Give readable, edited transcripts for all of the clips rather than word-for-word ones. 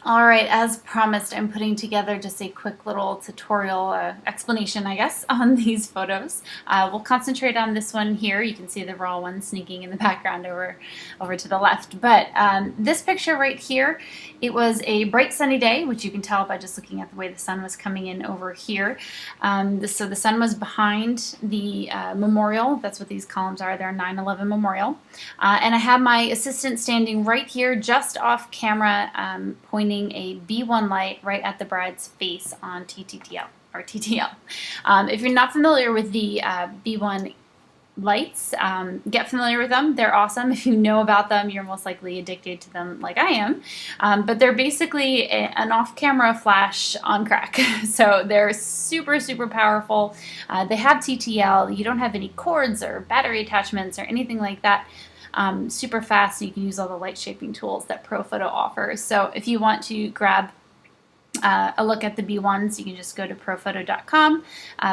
All right, as promised, I'm putting together just a quick little tutorial explanation, I guess, on these photos. We'll concentrate on this one here. You can see the raw one sneaking in the background over to the left. But this picture right here, it was a bright sunny day, which you can tell by just looking at the way the sun was coming in over here. So the sun was behind the memorial. That's what these columns are. They're 9/11 memorial. And I have my assistant standing right here, just off camera, pointing a B1 light right at the bride's face on TTL or TTL. If you're not familiar with the B1 lights, get familiar with them. They're awesome. If you know about them, you're most likely addicted to them like I am. But they're basically an off-camera flash on crack. So they're super, super powerful. They have TTL. You don't have any cords or battery attachments or anything like that. Super fast, and you can use all the light shaping tools that ProPhoto offers. So if you want to grab a look at the B1s, you can just go to prophoto.com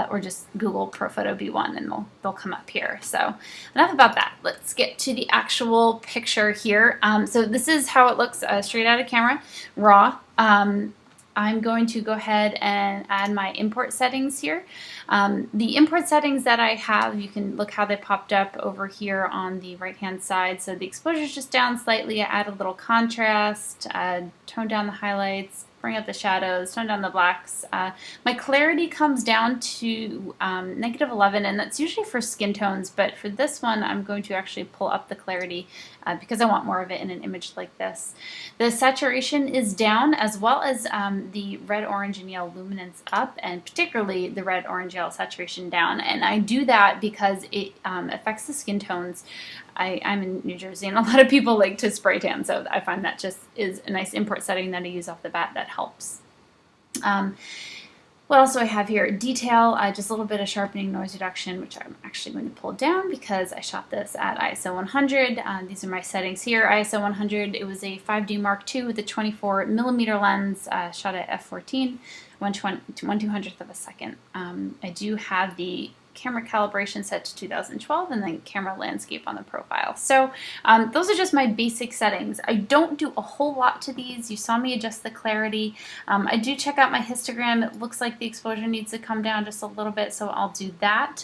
or just Google ProPhoto B1 and they'll come up here. So enough about that. Let's get to the actual picture here. So this is how it looks straight out of camera, raw. I'm going to go ahead and add my import settings here. The import settings that I have, you can look how they popped up over here on the right hand side. So the exposure is just down slightly. I add a little contrast, tone down the highlights, bring up the shadows, tone down the blacks. My clarity comes down to -11, and that's usually for skin tones, but for this one I'm going to actually pull up the clarity because I want more of it in an image like this. The saturation is down, as well as the red, orange, and yellow luminance up, and particularly the red, orange, yellow saturation down. And I do that because it affects the skin tones. I'm in New Jersey, and a lot of people like to spray tan, so I find that just is a nice import setting that I use off the bat that helps. What else do I have here? Detail, just a little bit of sharpening, noise reduction, which I'm actually going to pull down because I shot this at ISO 100. These are my settings here. ISO 100, it was a 5D Mark II with a 24mm lens, shot at f14, 1/200th of a second. I do have the camera calibration set to 2012 and then camera landscape on the profile. So those are just my basic settings. I don't do a whole lot to these. You saw me adjust the clarity. I do check out my histogram. It looks like the exposure needs to come down just a little bit, so I'll do that.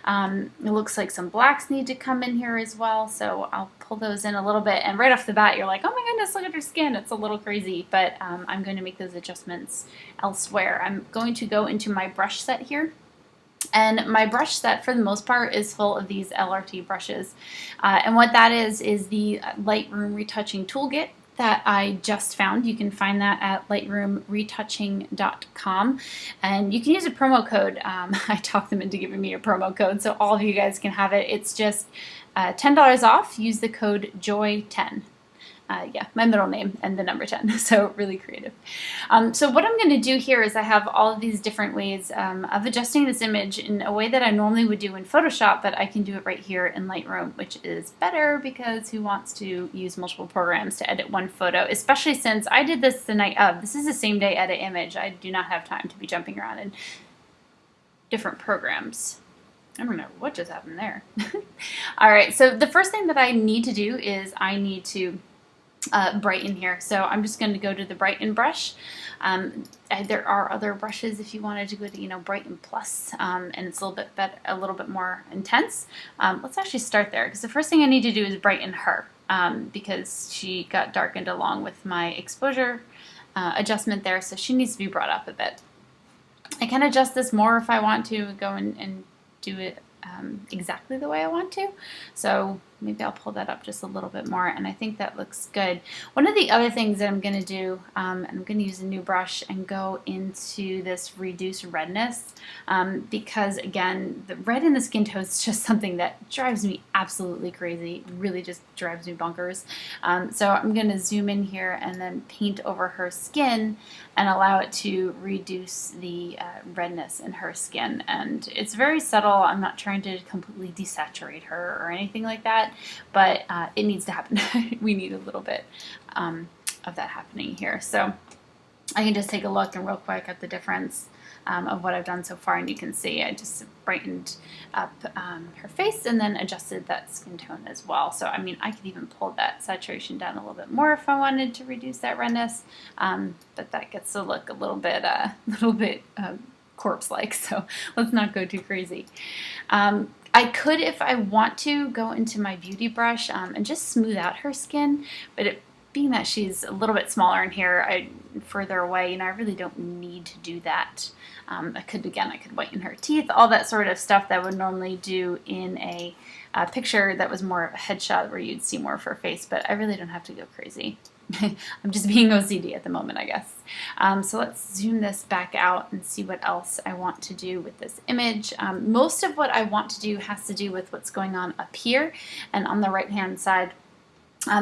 It looks like some blacks need to come in here as well, so I'll pull those in a little bit. And right off the bat, you're like, oh my goodness, look at her skin. It's a little crazy, but I'm going to make those adjustments elsewhere. I'm going to go into my brush set here. And my brush set, for the most part, is full of these LRT brushes. And what that is the Lightroom Retouching Toolkit that I just found. You can find that at lightroomretouching.com. And you can use a promo code. I talked them into giving me a promo code, so all of you guys can have it. It's just $10 off. Use the code JOY10. Yeah, my middle name and the number 10, so really creative. So what I'm going to do here is I have all of these different ways of adjusting this image in a way that I normally would do in Photoshop, but I can do it right here in Lightroom, which is better because who wants to use multiple programs to edit one photo, especially since I did this the night of. This is a same day edit image. I do not have time to be jumping around in different programs. I don't know what just happened there. All right, so the first thing that I need to do is I need to brighten here. So I'm just going to go to the brighten brush. There are other brushes if you wanted to go to, brighten plus, and it's a little bit more intense. Let's actually start there, because the first thing I need to do is brighten her, because she got darkened along with my exposure adjustment there, so she needs to be brought up a bit. I can adjust this more if I want to go and do it exactly the way I want to. So maybe I'll pull that up just a little bit more, and I think that looks good. One of the other things that I'm going to do, and I'm going to use a new brush and go into this reduce redness, because again, the red in the skin tone is just something that drives me absolutely crazy, really just drives me bonkers. So I'm going to zoom in here and then paint over her skin and allow it to reduce the redness in her skin. And it's very subtle. I'm not trying to completely desaturate her or anything like that, but it needs to happen. We need a little bit of that happening here. So I can just take a look and real quick at the difference. of what I've done so far, and you can see I just brightened up her face and then adjusted that skin tone as well. So I mean, I could even pull that saturation down a little bit more if I wanted to reduce that redness, but that gets to look a little bit corpse-like, so let's not go too crazy. I could, if I want to, go into my beauty brush and just smooth out her skin, but being that she's a little bit smaller in here, further away, you know, I really don't need to do that. I could whiten her teeth, all that sort of stuff that I would normally do in a picture that was more of a headshot where you'd see more of her face, but I really don't have to go crazy. I'm just being OCD at the moment, I guess. So let's zoom this back out and see what else I want to do with this image. Most of what I want to do has to do with what's going on up here and on the right-hand side,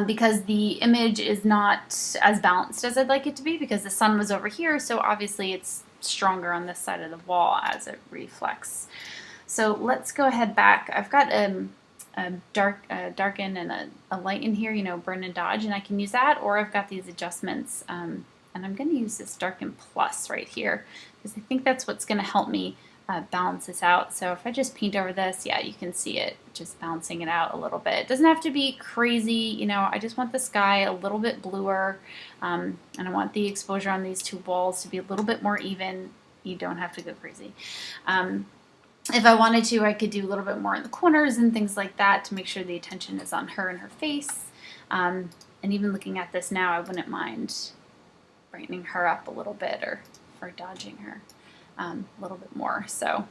because the image is not as balanced as I'd like it to be, because the sun was over here, so obviously it's stronger on this side of the wall as it reflects. So let's go ahead back. I've got a darken and a lighten here, you know, burn and dodge, and I can use that, or I've got these adjustments, and I'm going to use this darken plus right here because I think that's what's going to help me balance this out. So if I just paint over this, yeah, you can see it just balancing it out a little bit. It doesn't have to be crazy, you know, I just want the sky a little bit bluer, and I want the exposure on these two walls to be a little bit more even. You don't have to go crazy. If I wanted to, I could do a little bit more in the corners and things like that to make sure the attention is on her and her face. And even looking at this now, I wouldn't mind brightening her up a little bit or dodging her a little bit more. So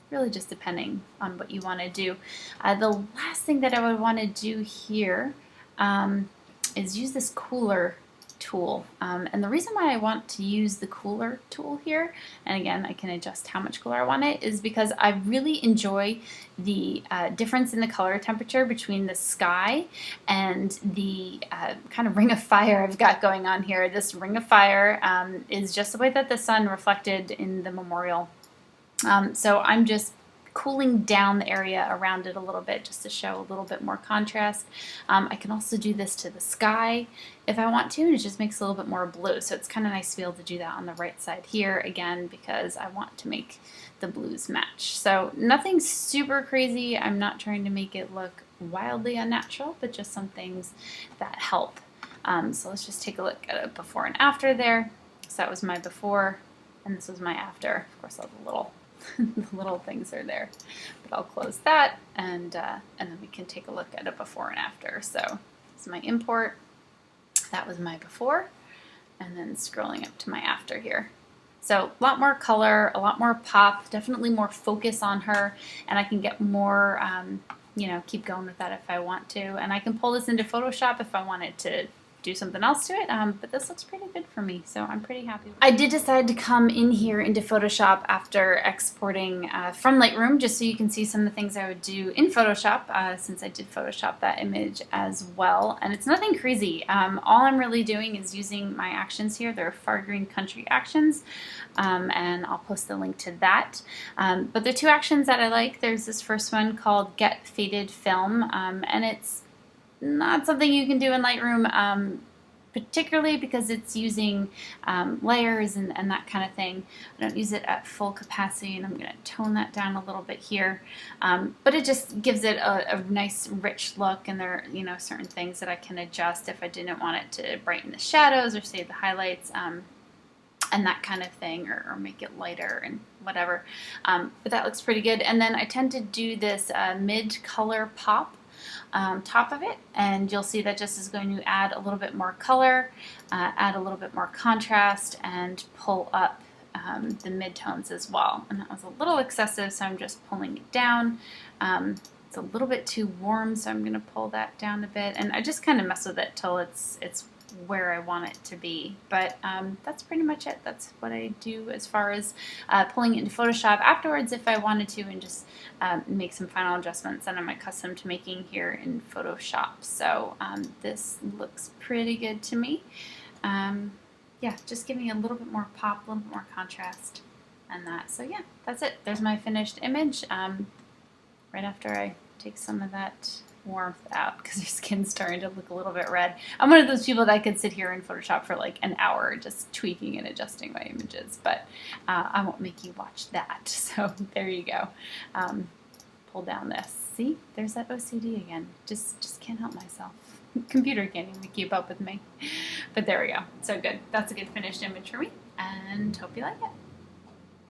really just depending on what you want to do. The last thing that I would want to do here is use this cooler tool, and the reason why I want to use the cooler tool here, and again I can adjust how much cooler I want it, is because I really enjoy the difference in the color temperature between the sky and the kind of ring of fire I've got going on here. This ring of fire is just the way that the sun reflected in the memorial, so I'm just cooling down the area around it a little bit just to show a little bit more contrast. I can also do this to the sky if I want to, and it just makes a little bit more blue. So it's kind of nice to be able to do that on the right side here again because I want to make the blues match. So nothing super crazy. I'm not trying to make it look wildly unnatural, but just some things that help. So let's just take a look at a before and after there. So that was my before, and this was my after. Of course, all the little things are there, but I'll close that, and then we can take a look at a before and after. So this is my import, that was my before, and then scrolling up to my after here. So a lot more color, a lot more pop, definitely more focus on her, and I can get more, you know, keep going with that if I want to, and I can pull this into Photoshop if I wanted to do something else to it, but this looks pretty good for me, so I'm pretty happy. I did decide to come in here into Photoshop after exporting from Lightroom, just so you can see some of the things I would do in Photoshop, since I did Photoshop that image as well, and it's nothing crazy. All I'm really doing is using my actions here. They're Far Green Country actions, and I'll post the link to that. But the two actions that I like, there's this first one called Get Faded Film, and it's not something you can do in Lightroom, particularly because it's using layers and that kind of thing. I don't use it at full capacity, and I'm going to tone that down a little bit here. But it just gives it a nice rich look, and there are, you know, certain things that I can adjust if I didn't want it to brighten the shadows or save the highlights, and that kind of thing, or make it lighter and whatever. But that looks pretty good. And then I tend to do this mid-color pop top of it, and you'll see that just is going to add a little bit more color, add a little bit more contrast, and pull up the midtones as well. And that was a little excessive, so I'm just pulling it down. It's a little bit too warm, so I'm going to pull that down a bit, and I just kind of mess with it till it's where I want it to be. But that's pretty much it. That's what I do as far as pulling it into Photoshop afterwards if I wanted to, and just make some final adjustments that I'm accustomed to making here in Photoshop. So this looks pretty good to me. Yeah, just giving a little bit more pop, a little bit more contrast, and that. So yeah, that's it. There's my finished image. Right after I take some of that warmth out because their skin's starting to look a little bit red. I'm one of those people that could sit here in Photoshop for like an hour just tweaking and adjusting my images, but I won't make you watch that. So there you go. Pull down this. See, there's that OCD again. Just can't help myself. Computer can't even keep up with me. But there we go. So good. That's a good finished image for me, and hope you like it.